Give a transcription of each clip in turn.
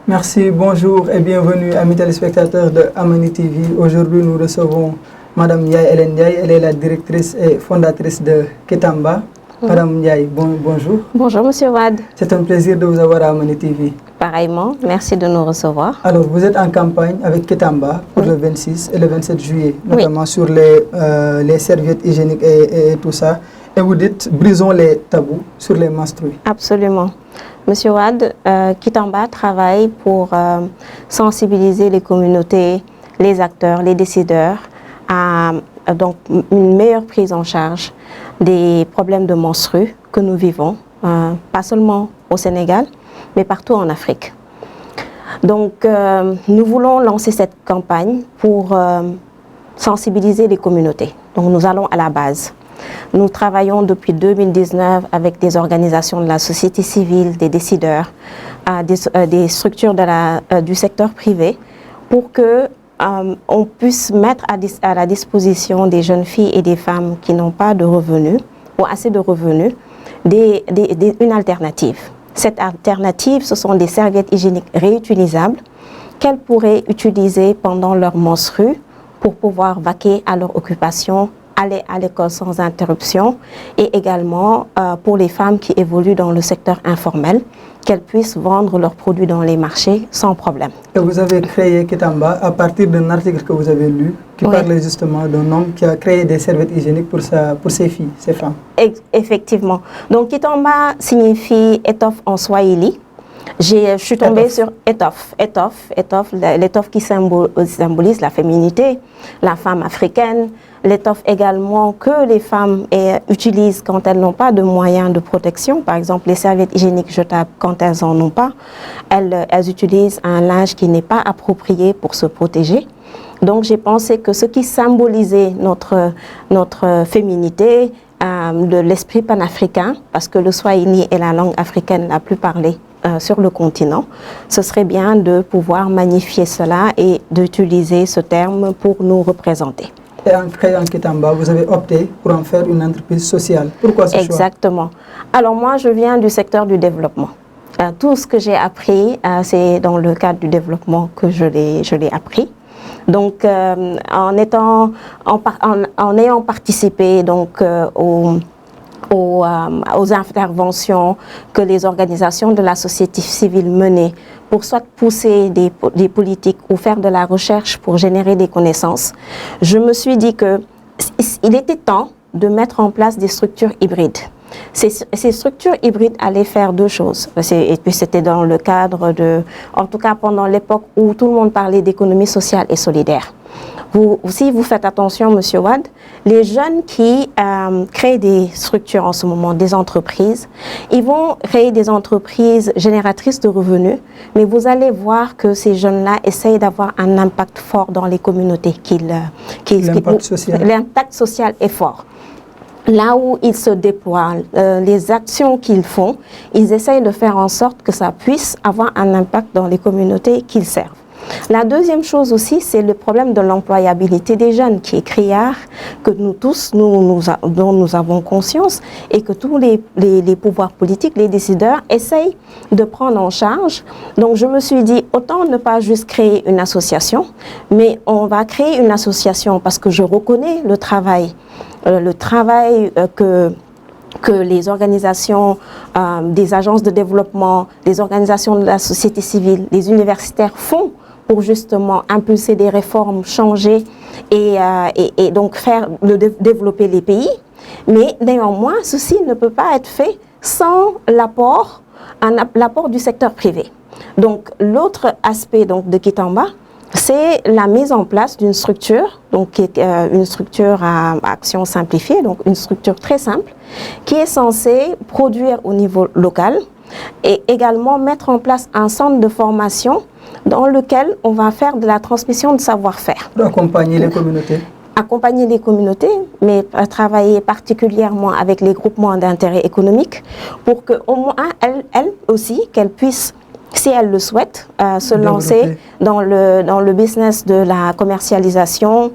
Merci, bonjour et bienvenue amis téléspectateurs de Amani TV. Aujourd'hui nous recevons Madame Ndiaye Hélène Ndiaye, elle est la directrice et fondatrice de Kitamba. Madame Ndiaye, bonjour. Bonjour Monsieur Wade. C'est un plaisir de vous avoir à Amani TV. Pareillement, merci de nous recevoir. Alors vous êtes en campagne avec Kitamba pour le 26 et le 27 juillet, notamment sur les serviettes hygiéniques et tout ça. Et vous dites, brisons les tabous sur les menstrues. Absolument. Monsieur Wade, Kitamba travaille pour sensibiliser les communautés, les acteurs, les décideurs à donc, une meilleure prise en charge des problèmes de menstrues que nous vivons, pas seulement au Sénégal, mais partout en Afrique. Donc, nous voulons lancer cette campagne pour sensibiliser les communautés. Donc, nous allons à la base. Nous travaillons depuis 2019 avec des organisations de la société civile, des décideurs, des structures du secteur privé pour que on puisse mettre à la disposition des jeunes filles et des femmes qui n'ont pas de revenus ou assez de revenus une alternative. Cette alternative, ce sont des serviettes hygiéniques réutilisables qu'elles pourraient utiliser pendant leur menstrue pour pouvoir vaquer à leur occupation, aller à l'école sans interruption et également pour les femmes qui évoluent dans le secteur informel, qu'elles puissent vendre leurs produits dans les marchés sans problème. Et vous avez créé Kitamba à partir d'un article que vous avez lu qui parlait justement d'un homme qui a créé des serviettes hygiéniques pour ses filles, ses femmes. Effectivement. Donc Kitamba signifie étoffe en swahili. Je suis tombée sur étoffe, l'étoffe qui symbolise la féminité, la femme africaine, l'étoffe également que les femmes utilisent quand elles n'ont pas de moyens de protection. Par exemple, les serviettes hygiéniques jetables, quand elles n'en ont pas, elles utilisent un linge qui n'est pas approprié pour se protéger. Donc j'ai pensé que ce qui symbolisait notre féminité, de l'esprit panafricain, parce que le swahili est la langue africaine la plus parlée sur le continent, ce serait bien de pouvoir magnifier cela et d'utiliser ce terme pour nous représenter. Et en créant Kitamba, vous avez opté pour en faire une entreprise sociale. Pourquoi ce choix? Exactement. Alors moi, je viens du secteur du développement. Tout ce que j'ai appris, c'est dans le cadre du développement que je l'ai appris. Donc, en ayant participé donc, aux interventions que les organisations de la société civile menaient pour soit pousser des politiques ou faire de la recherche pour générer des connaissances, je me suis dit qu'il était temps de mettre en place des structures hybrides. Ces structures hybrides allaient faire deux choses. Et puis c'était dans le cadre en tout cas pendant l'époque où tout le monde parlait d'économie sociale et solidaire. Si vous faites attention, Monsieur Wade, les jeunes qui créent des structures en ce moment, des entreprises, ils vont créer des entreprises génératrices de revenus, mais vous allez voir que ces jeunes-là essayent d'avoir un impact fort dans les communautés. L'impact social est fort. Là où ils se déploient, les actions qu'ils font, ils essayent de faire en sorte que ça puisse avoir un impact dans les communautés qu'ils servent. La deuxième chose aussi, c'est le problème de l'employabilité des jeunes qui est criard, que nous tous, dont nous avons conscience et que tous les pouvoirs politiques, les décideurs essayent de prendre en charge. Donc je me suis dit, autant ne pas juste créer une association, mais on va créer une association parce que je reconnais le travail que les organisations, des agences de développement, des organisations de la société civile, les universitaires font pour justement impulser des réformes, changer et donc développer les pays. Mais néanmoins, ceci ne peut pas être fait sans l'apport du secteur privé. Donc l'autre aspect donc, de Kitamba, c'est la mise en place d'une structure, donc qui est une structure à action simplifiée, donc une structure très simple, qui est censée produire au niveau local et également mettre en place un centre de formation dans lequel on va faire de la transmission de savoir-faire. Accompagner les communautés. Accompagner les communautés, mais travailler particulièrement avec les groupements d'intérêt économique pour qu'au moins elles aussi, qu'elles puissent si elles le souhaitent, se lancer dans le business de la commercialisation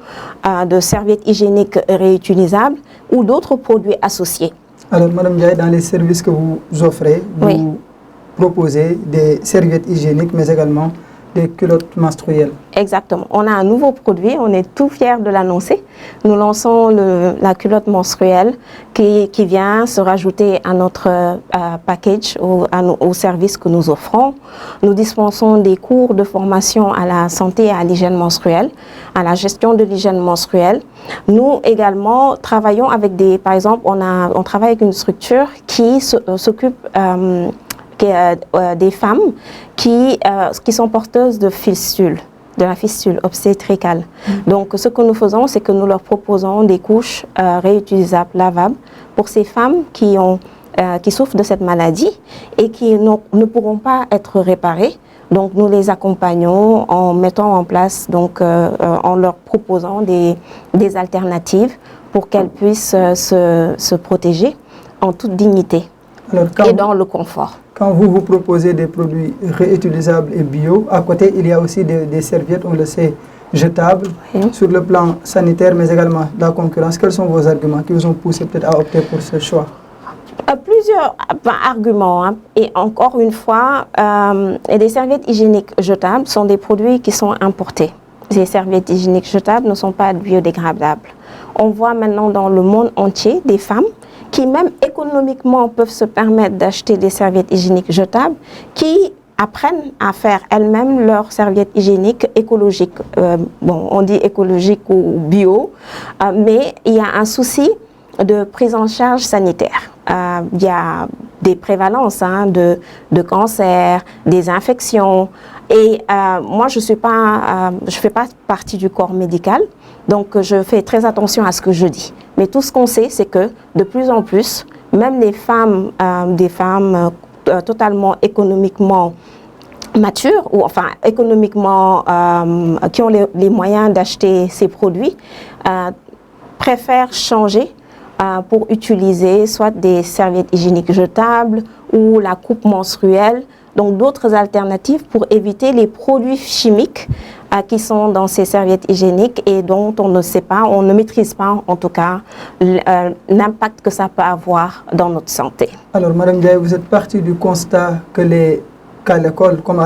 de serviettes hygiéniques réutilisables ou d'autres produits associés. Alors, Madame Ndiaye, dans les services que vous offrez, vous proposez des serviettes hygiéniques, mais également des culottes menstruelles. Exactement. On a un nouveau produit, on est tout fiers de l'annoncer. Nous lançons la culotte menstruelle qui vient se rajouter à notre package, au service que nous offrons. Nous dispensons des cours de formation à la santé et à l'hygiène menstruelle, à la gestion de l'hygiène menstruelle. Nous également travaillons avec par exemple, on travaille avec une structure qui s'occupe des femmes qui sont porteuses de la fistule obstétricale. Donc, ce que nous faisons, c'est que nous leur proposons des couches réutilisables, lavables, pour ces femmes qui souffrent de cette maladie et qui ne pourront pas être réparées. Donc, nous les accompagnons en mettant en place, en leur proposant des alternatives pour qu'elles puissent se protéger en toute dignité et dans le confort. Quand vous proposez des produits réutilisables et bio, à côté, il y a aussi des serviettes, on le sait, jetables, sur le plan sanitaire, mais également de la concurrence. Quels sont vos arguments qui vous ont poussé peut-être à opter pour ce choix? Plusieurs arguments. Hein. Et encore une fois, les serviettes hygiéniques jetables sont des produits qui sont importés. Les serviettes hygiéniques jetables ne sont pas biodégradables. On voit maintenant dans le monde entier des femmes qui même économiquement peuvent se permettre d'acheter des serviettes hygiéniques jetables, qui apprennent à faire elles-mêmes leurs serviettes hygiéniques écologiques. On dit écologique ou bio, mais il y a un souci de prise en charge sanitaire. Il y a des prévalences de cancer, des infections. Et moi, je fais pas partie du corps médical, donc je fais très attention à ce que je dis. Mais tout ce qu'on sait, c'est que de plus en plus, même les femmes, des femmes totalement économiquement matures, ou enfin économiquement qui ont les moyens d'acheter ces produits, préfèrent changer pour utiliser soit des serviettes hygiéniques jetables ou la coupe menstruelle, donc d'autres alternatives pour éviter les produits chimiques qui sont dans ces serviettes hygiéniques et dont on ne sait pas, on ne maîtrise pas en tout cas l'impact que ça peut avoir dans notre santé. Alors Madame Ndiaye, vous êtes partie du constat que qu'à l'école comme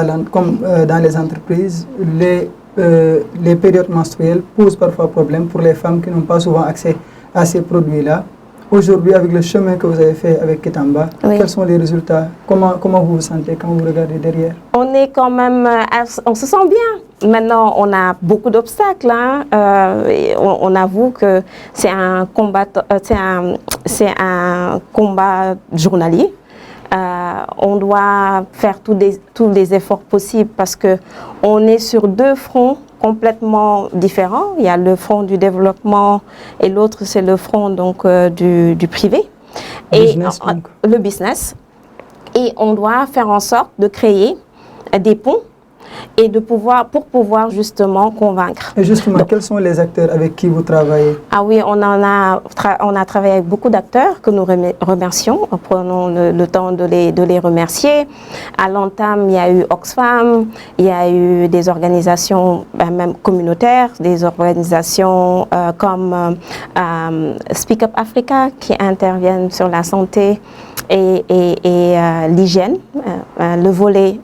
dans les entreprises, les périodes menstruelles posent parfois problème pour les femmes qui n'ont pas souvent accès à ces produits-là. Aujourd'hui, avec le chemin que vous avez fait avec Kitamba, quels sont les résultats? Comment vous vous sentez quand vous regardez derrière? On est quand même, on se sent bien. Maintenant, on a beaucoup d'obstacles. Hein. On avoue que c'est un combat, journalier. On doit faire tous les efforts possibles parce que on est sur deux fronts complètement différents. Il y a le front du développement et l'autre c'est le front donc du privé et le business. Et on doit faire en sorte de créer des ponts et pour pouvoir justement convaincre. Et justement, quels sont les acteurs avec qui vous travaillez? Ah oui, on a travaillé avec beaucoup d'acteurs que nous remercions. Prenons le temps de les remercier. À l'entame, il y a eu Oxfam, il y a eu des organisations même communautaires, des organisations comme Speak Up Africa qui interviennent sur la santé et l'hygiène, le volet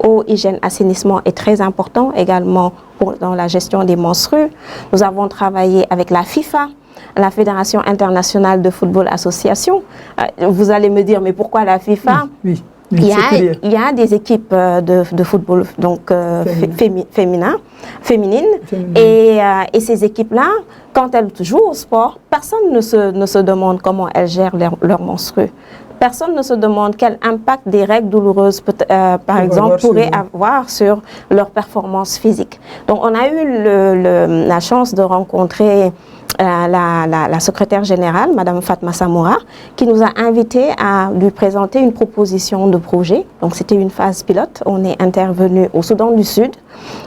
eau, hygiène, assainissement est très important également dans la gestion des menstrues. Nous avons travaillé avec la FIFA, la Fédération internationale de football association. Vous allez me dire, mais pourquoi la FIFA? Oui. Il y a des équipes de football donc féminines. Et ces équipes-là, quand elles jouent au sport, personne ne se demande comment elles gèrent leurs menstrues. Personne ne se demande quel impact des règles douloureuses, par exemple, pourraient avoir sur leur performance physique. Donc, on a eu la chance de rencontrer la secrétaire générale, Madame Fatma Samoura, qui nous a invités à lui présenter une proposition de projet. Donc, c'était une phase pilote. On est intervenu au Soudan du Sud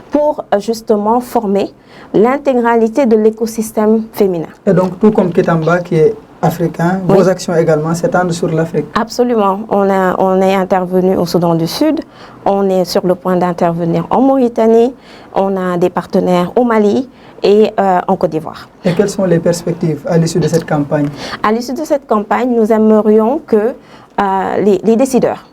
pour justement former l'intégralité de l'écosystème féminin. Et donc, tout comme Kitamba, qui est africain. Vos actions également s'étendent sur l'Afrique. Absolument. On est intervenu au Soudan du Sud, on est sur le point d'intervenir en Mauritanie, on a des partenaires au Mali et en Côte d'Ivoire. Et quelles sont les perspectives à l'issue de cette campagne? À l'issue de cette campagne, nous aimerions que les décideurs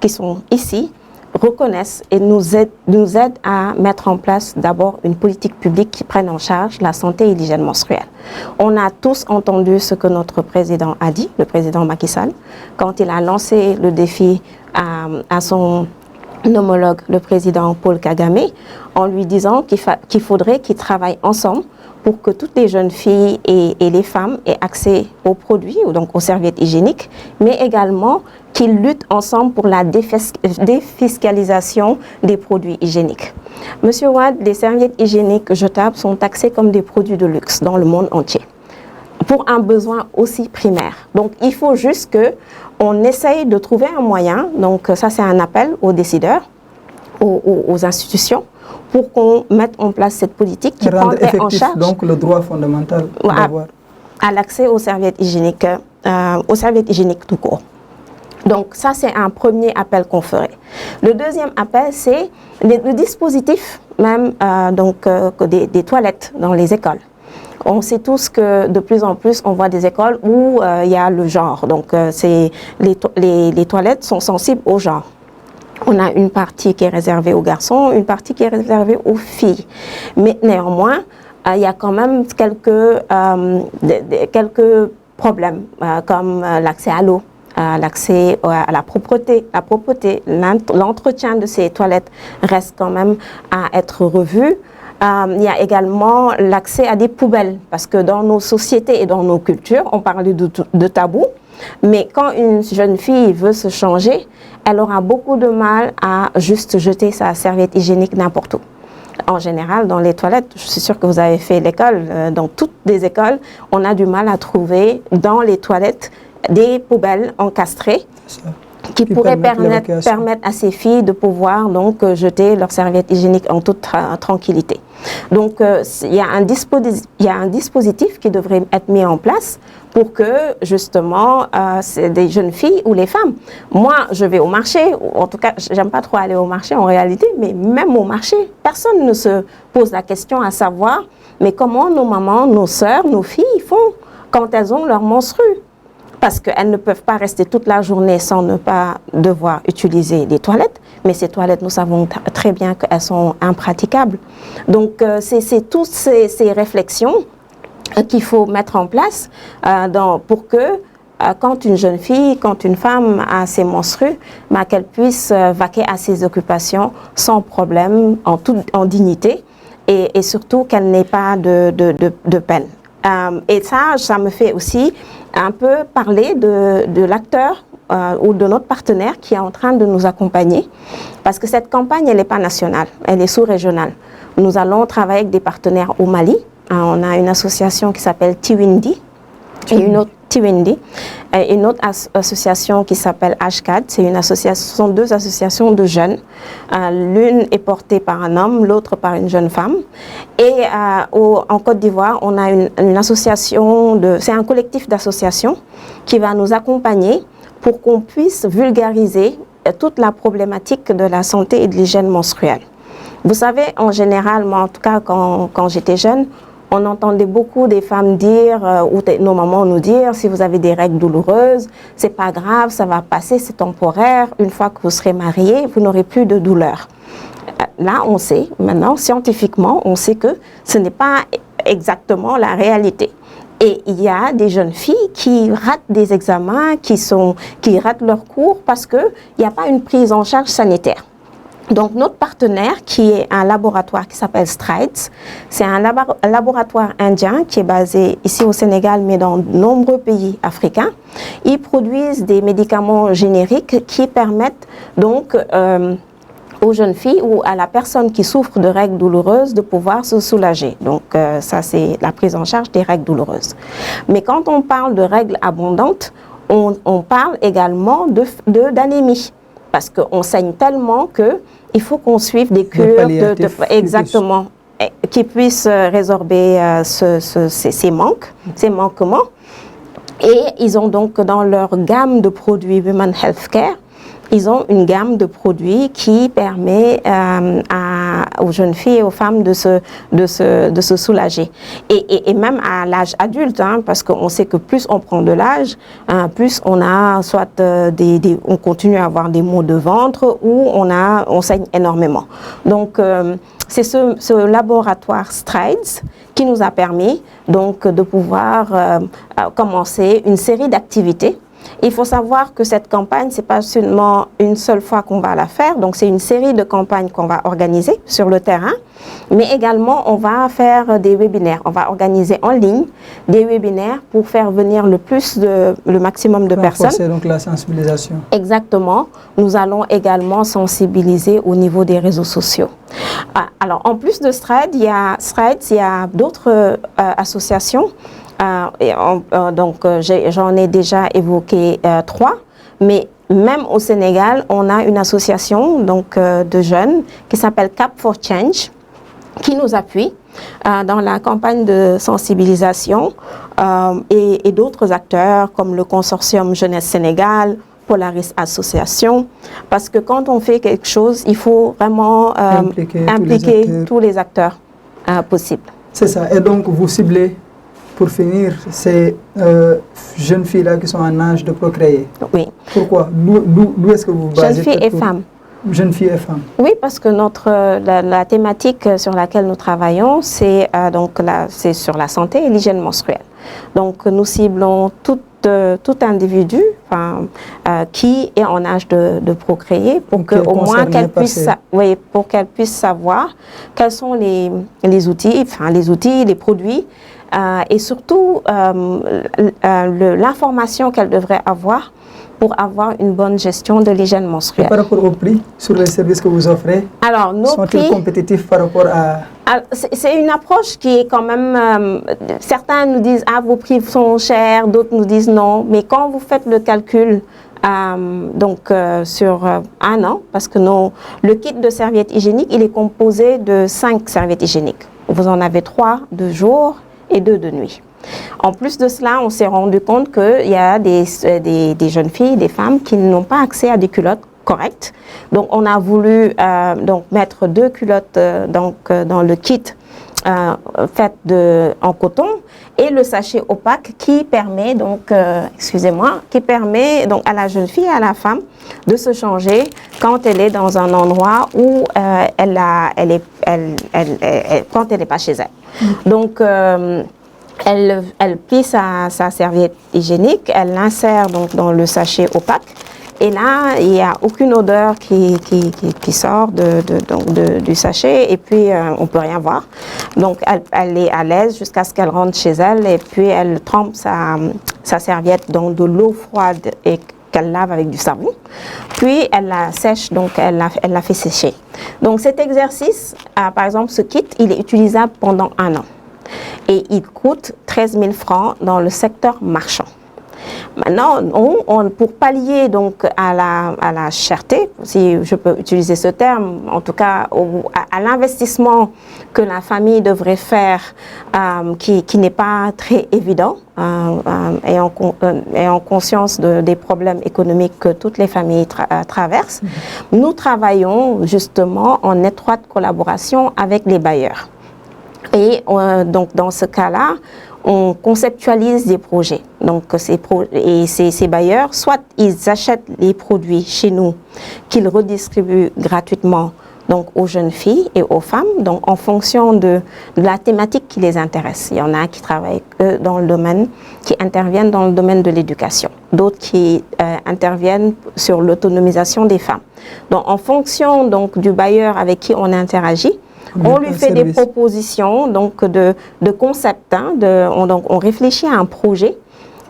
qui sont ici reconnaissent et nous aident à mettre en place d'abord une politique publique qui prenne en charge la santé et l'hygiène menstruelle. On a tous entendu ce que notre président a dit, le président Macky Sall, quand il a lancé le défi à son homologue, le président Paul Kagame, en lui disant qu'il faudrait qu'ils travaillent ensemble pour que toutes les jeunes filles et les femmes aient accès aux produits, donc aux serviettes hygiéniques, mais également qu'ils luttent ensemble pour la défiscalisation des produits hygiéniques. Monsieur Wade, les serviettes hygiéniques jetables sont taxées comme des produits de luxe dans le monde entier, pour un besoin aussi primaire. Donc il faut juste qu'on essaye de trouver un moyen, donc ça c'est un appel aux décideurs, aux institutions, pour qu'on mette en place cette politique qui prendrait en charge donc le droit fondamental à l'accès aux serviettes hygiéniques tout court. Donc ça c'est un premier appel qu'on ferait. Le deuxième appel c'est le dispositif même des toilettes dans les écoles. On sait tous que de plus en plus on voit des écoles où il y a le genre, donc les toilettes sont sensibles au genre. On a une partie qui est réservée aux garçons, une partie qui est réservée aux filles. Mais néanmoins, il y a quand même quelques problèmes, comme l'accès à l'eau, l'accès à la propreté. L'entretien de ces toilettes reste quand même à être revu. Il y a également l'accès à des poubelles, parce que dans nos sociétés et dans nos cultures, on parle de tabou. Mais quand une jeune fille veut se changer, elle aura beaucoup de mal à juste jeter sa serviette hygiénique n'importe où. En général, dans les toilettes, je suis sûre que vous avez fait l'école, dans toutes les écoles, on a du mal à trouver dans les toilettes des poubelles encastrées qui pourraient permettre à ces filles de pouvoir donc jeter leur serviette hygiénique en toute tranquillité. Donc il y a un dispositif qui devrait être mis en place pour que justement des jeunes filles ou les femmes, moi je vais au marché, en tout cas j'aime pas trop aller au marché en réalité, mais même au marché, personne ne se pose la question à savoir mais comment nos mamans, nos sœurs, nos filles font quand elles ont leur menstrue. Parce qu'elles ne peuvent pas rester toute la journée sans ne pas devoir utiliser des toilettes. Mais ces toilettes, nous savons très bien qu'elles sont impraticables. Donc, c'est toutes ces réflexions qu'il faut mettre en place pour que quand une jeune fille, quand une femme a ses menstrues, qu'elle puisse vaquer à ses occupations sans problème, en dignité, et surtout qu'elle n'ait pas de peine. Et ça me fait aussi un peu parler de l'acteur ou de notre partenaire qui est en train de nous accompagner, parce que cette campagne, elle n'est pas nationale, elle est sous-régionale. Nous allons travailler avec des partenaires au Mali. On a une association qui s'appelle Tiwindi et une autre association qui s'appelle HCAD. Ce sont deux associations de jeunes. L'une est portée par un homme, l'autre par une jeune femme. Et en Côte d'Ivoire, on a une association, c'est un collectif d'associations qui va nous accompagner pour qu'on puisse vulgariser toute la problématique de la santé et de l'hygiène menstruelle. Vous savez, en général, moi en tout cas quand j'étais jeune, on entendait beaucoup des femmes dire, ou nos mamans nous dire, si vous avez des règles douloureuses, c'est pas grave, ça va passer, c'est temporaire. Une fois que vous serez mariés, vous n'aurez plus de douleur. Là, on sait, maintenant, scientifiquement, on sait que ce n'est pas exactement la réalité. Et il y a des jeunes filles qui ratent des examens, qui ratent leurs cours parce qu'il n'y a pas une prise en charge sanitaire. Donc notre partenaire qui est un laboratoire qui s'appelle Strides, c'est un laboratoire indien qui est basé ici au Sénégal mais dans de nombreux pays africains. Ils produisent des médicaments génériques qui permettent donc aux jeunes filles ou à la personne qui souffre de règles douloureuses de pouvoir se soulager. Donc ça c'est la prise en charge des règles douloureuses. Mais quand on parle de règles abondantes, on parle également d'anémie. Parce qu'on saigne tellement qu'il faut qu'on suive des cures exactement, qui puissent résorber ces manquements. Et ils ont donc dans leur gamme de produits Women Healthcare, ils ont une gamme de produits qui permet aux jeunes filles et aux femmes de se soulager. Et même à l'âge adulte, hein, parce qu'on sait que plus on prend de l'âge, plus on a soit on continue à avoir des maux de ventre ou on saigne énormément. Donc, c'est ce laboratoire Strides qui nous a permis donc de pouvoir commencer une série d'activités. Il faut savoir que cette campagne, c'est pas seulement une seule fois qu'on va la faire, donc c'est une série de campagnes qu'on va organiser sur le terrain, mais également on va faire des webinaires. On va organiser en ligne des webinaires pour faire venir le maximum de personnes. C'est donc la sensibilisation. Exactement. Nous allons également sensibiliser au niveau des réseaux sociaux. Alors, en plus de Strides, il y a d'autres associations. J'en ai déjà évoqué 3, mais même au Sénégal, on a une association de jeunes qui s'appelle Cap for Change, qui nous appuie dans la campagne de sensibilisation et d'autres acteurs comme le consortium Jeunesse Sénégal, Polaris Association, parce que quand on fait quelque chose, il faut vraiment impliquer tous les acteurs possibles. C'est ça, et donc vous ciblez, pour finir, ces jeunes filles-là qui sont en âge de procréer. Oui. Pourquoi? D'où est-ce que vous basez? Jeunes filles et femmes. Jeunes filles et femmes. Oui, parce que la thématique sur laquelle nous travaillons, c'est sur la santé et l'hygiène menstruelle. Donc nous ciblons tout individu qui est en âge de procréer pour qu'au moins pour qu'elle puisse savoir quels sont les outils, les produits et surtout l'information qu'elle devrait avoir pour avoir une bonne gestion de l'hygiène menstruelle. Et par rapport au prix sur les services que vous offrez, sont-ils compétitifs par rapport à... C'est une approche qui est quand même... certains nous disent « Ah, vos prix sont chers », d'autres nous disent « Non ». Mais quand vous faites le calcul sur un an, parce que le kit de serviettes hygiéniques, il est composé de 5 serviettes hygiéniques. Vous en avez 3 de jour et 2 de nuit. En plus de cela, on s'est rendu compte qu'il y a des jeunes filles, des femmes qui n'ont pas accès à des culottes correctes. Donc, on a voulu mettre 2 culottes dans le kit fait en coton et le sachet opaque qui permet à la jeune fille et à la femme de se changer quand elle est dans un endroit où quand elle n'est pas chez elle. Donc, elle plie sa serviette hygiénique, elle l'insère donc dans le sachet opaque et là il n'y a aucune odeur qui sort du sachet et puis on peut rien voir. Donc elle est à l'aise jusqu'à ce qu'elle rentre chez elle et puis elle trempe sa serviette dans de l'eau froide et qu'elle lave avec du savon. Puis elle la sèche, donc elle la fait sécher. Donc cet exercice, par exemple ce kit, il est utilisable pendant 1 an. Et il coûte 13 000 francs dans le secteur marchand. Maintenant, pour pallier donc à la cherté, si je peux utiliser ce terme, en tout cas à l'investissement que la famille devrait faire, qui n'est pas très évident, ayant conscience des problèmes économiques que toutes les familles traversent, nous travaillons justement en étroite collaboration avec les bailleurs. Et donc dans ce cas-là, on conceptualise des projets. Donc ces bailleurs, soit ils achètent les produits chez nous, qu'ils redistribuent gratuitement donc aux jeunes filles et aux femmes, donc en fonction de la thématique qui les intéresse. Il y en a qui travaillent qui interviennent dans le domaine de l'éducation, d'autres qui interviennent sur l'autonomisation des femmes. Donc en fonction donc du bailleur avec qui on interagit, on lui fait des propositions donc de concept. On réfléchit à un projet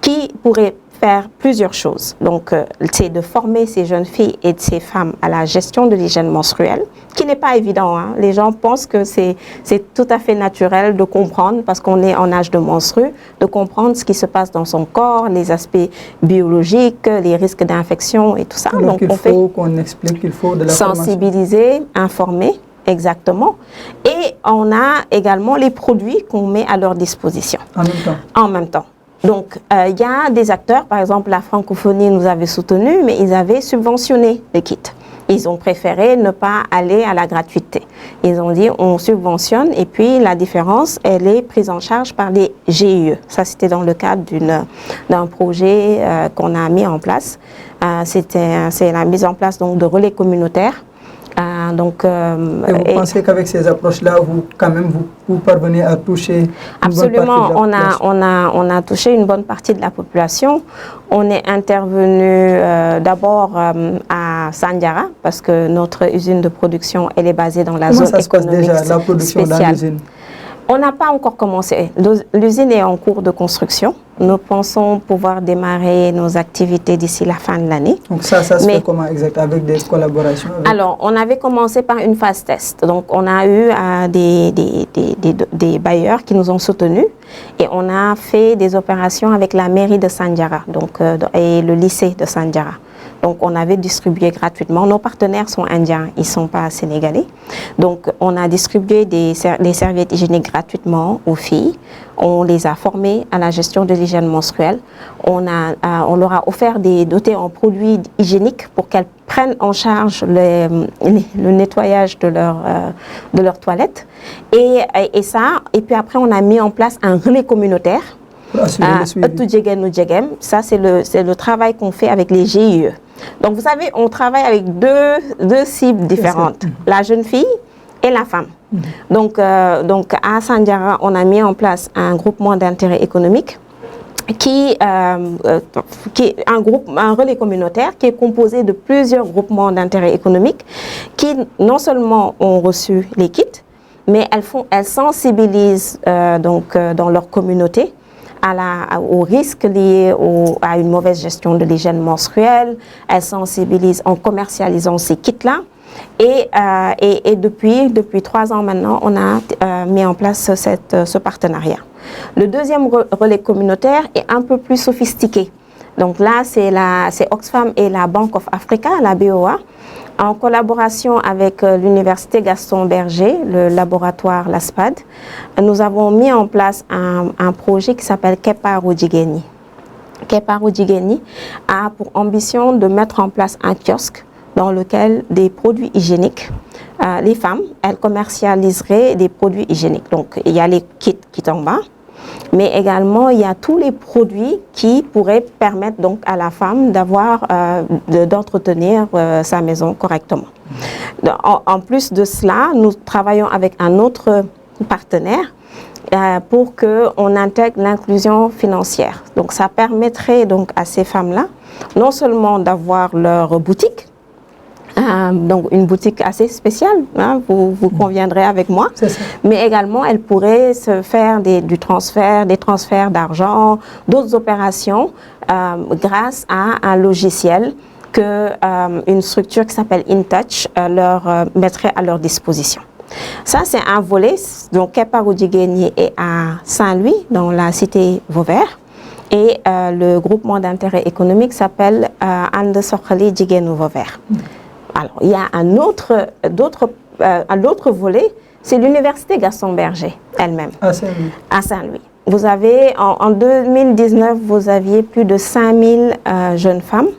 qui pourrait faire plusieurs choses. Donc, c'est de former ces jeunes filles et ces femmes à la gestion de l'hygiène menstruelle, qui n'est pas évident. Les gens pensent que c'est tout à fait naturel de comprendre, parce qu'on est en âge de menstru, de comprendre ce qui se passe dans son corps, les aspects biologiques, les risques d'infection et tout ça. Donc il faut qu'on explique, il faut de la sensibiliser, informer. Exactement. Et on a également les produits qu'on met à leur disposition. En même temps. En même temps. Donc, il y a des acteurs, par exemple, la francophonie nous avait soutenus, mais ils avaient subventionné les kits. Ils ont préféré ne pas aller à la gratuité. Ils ont dit, on subventionne, et puis la différence, elle est prise en charge par les GIE. Ça, c'était dans le cadre d'un projet qu'on a mis en place. C'est la mise en place donc, de relais communautaires. Et vous pensez qu'avec ces approches-là, vous parvenez à toucher une bonne partie de la population? On a touché une bonne partie de la population. On est intervenu d'abord à Sandiara, parce que notre usine de production, elle est basée dans la zone économique spéciale. Comment ça se passe déjà, la production dans l'usine? On n'a pas encore commencé. L'usine est en cours de construction. Nous pensons pouvoir démarrer nos activités d'ici la fin de l'année. Donc ça se fait comment exactement? Avec des collaborations Alors, on avait commencé par une phase test. Donc, on a eu des bailleurs qui nous ont soutenus et on a fait des opérations avec la mairie de Sandiara et le lycée de Sandiara. Donc, on avait distribué gratuitement. Nos partenaires sont indiens, ils ne sont pas sénégalais. Donc, on a distribué des serviettes hygiéniques gratuitement aux filles. On les a formées à la gestion de l'hygiène menstruelle. On leur a offert des dotés en produits hygiéniques pour qu'elles prennent en charge le nettoyage de leur toilette. Et puis après, on a mis en place un relais communautaire. Ça, c'est le travail qu'on fait avec les GIE. Donc, vous savez, on travaille avec deux cibles différentes, la jeune fille et la femme. Donc, à Sandiara, on a mis en place un groupement d'intérêt économique qui est un relais communautaire qui est composé de plusieurs groupements d'intérêt économique qui non seulement ont reçu les kits, mais elles sensibilisent dans leur communauté aux risques liés à une mauvaise gestion de l'hygiène menstruelle. Elles sensibilisent en commercialisant ces kits-là. Et depuis 3 ans maintenant, on a mis en place ce partenariat. Le deuxième relais communautaire est un peu plus sophistiqué. Donc là, c'est Oxfam et la Bank of Africa, la BOA, en collaboration avec l'Université Gaston Berger, le laboratoire LASPAD. Nous avons mis en place un projet qui s'appelle Keparu Jigeni. Keparu Jigeni a pour ambition de mettre en place un kiosque dans lequel des produits hygiéniques, les femmes, elles commercialiseraient des produits hygiéniques. Donc, il y a les kits Kitamba, mais également, il y a tous les produits qui pourraient permettre donc à la femme d'entretenir sa maison correctement. En plus de cela, nous travaillons avec un autre partenaire pour qu'on intègre l'inclusion financière. Donc, ça permettrait donc à ces femmes-là non seulement d'avoir leur boutique, donc une boutique assez spéciale, hein, vous conviendrez avec moi, mais également elle pourrait se faire des transferts d'argent, d'autres opérations grâce à un logiciel que une structure qui s'appelle InTouch leur mettrait à leur disposition. Ça, c'est un volet. Donc, Keparu Jigeni est à Saint-Louis, dans la cité Vauvert. Et le groupement d'intérêt économique s'appelle Ande Sokhali Jigenu Vauvert. Alors, il y a un autre volet, c'est l'Université Gaston Berger elle-même. À Saint-Louis. À Saint-Louis. Vous avez, en 2019, vous aviez plus de 5000 jeunes femmes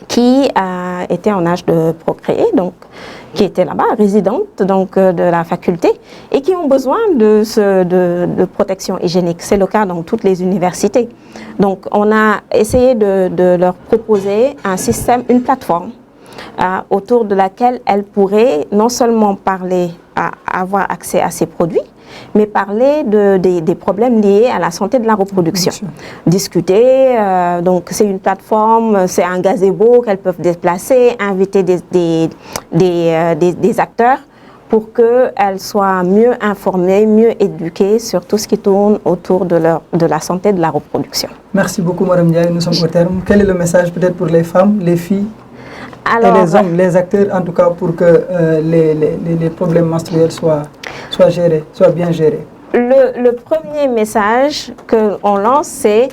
qui étaient en âge de procréer, donc qui étaient là-bas, résidentes donc, de la faculté, et qui ont besoin de protection hygiénique. C'est le cas dans toutes les universités. Donc, on a essayé de leur proposer un système, une plateforme, autour de laquelle elles pourraient non seulement avoir accès à ces produits, mais parler des problèmes liés à la santé de la reproduction. Discuter, donc c'est une plateforme, c'est un gazebo qu'elles peuvent déplacer, inviter des acteurs pour qu'elles soient mieux informées, mieux éduquées sur tout ce qui tourne autour de la santé de la reproduction. Merci beaucoup, Mme Ndiaye. Nous sommes au terme. Quel est le message peut-être pour les femmes, les filles et les hommes, les acteurs, en tout cas, pour que les problèmes menstruels soient bien gérés? Le premier message qu'on lance, c'est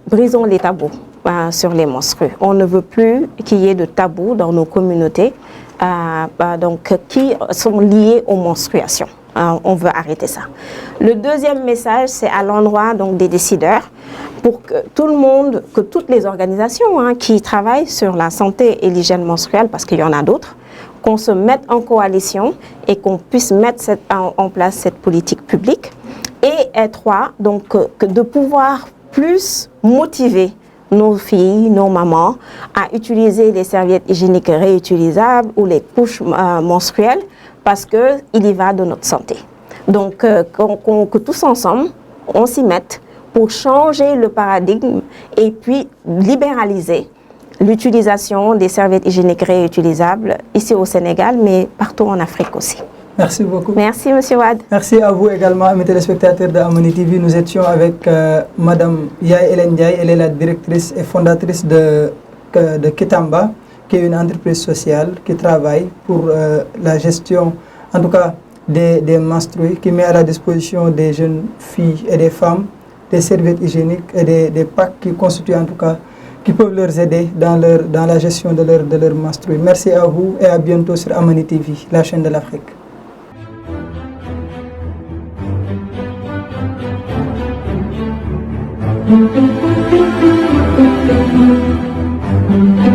brisons les tabous sur les menstrues. On ne veut plus qu'il y ait de tabous dans nos communautés qui sont liés aux menstruations. on veut arrêter ça. Le deuxième message, c'est à l'endroit donc des décideurs, pour que tout le monde, que toutes les organisations qui travaillent sur la santé et l'hygiène menstruelle, parce qu'il y en a d'autres, qu'on se mette en coalition et qu'on puisse mettre en place cette politique publique. Et trois, donc de pouvoir plus motiver nos filles, nos mamans à utiliser les serviettes hygiéniques réutilisables ou les couches menstruelles, parce qu'il y va de notre santé. Donc que tous ensemble, on s'y mette pour changer le paradigme et puis libéraliser l'utilisation des serviettes hygiéniques réutilisables ici au Sénégal, mais partout en Afrique aussi. Merci beaucoup. Merci, M. Wade. Merci à vous également, mes téléspectateurs de Harmonie TV. Nous étions avec Madame Yaye Hélène Ndiaye. Elle est la directrice et fondatrice de Kitamba, qui est une entreprise sociale qui travaille pour la gestion, en tout cas, des menstrués, qui met à la disposition des jeunes filles et des femmes des serviettes hygiéniques et des packs qui constituent, en tout cas, qui peuvent leur aider dans la gestion de leur menstrués. Merci à vous et à bientôt sur Harmonie TV, la chaîne de l'Afrique. Thank you.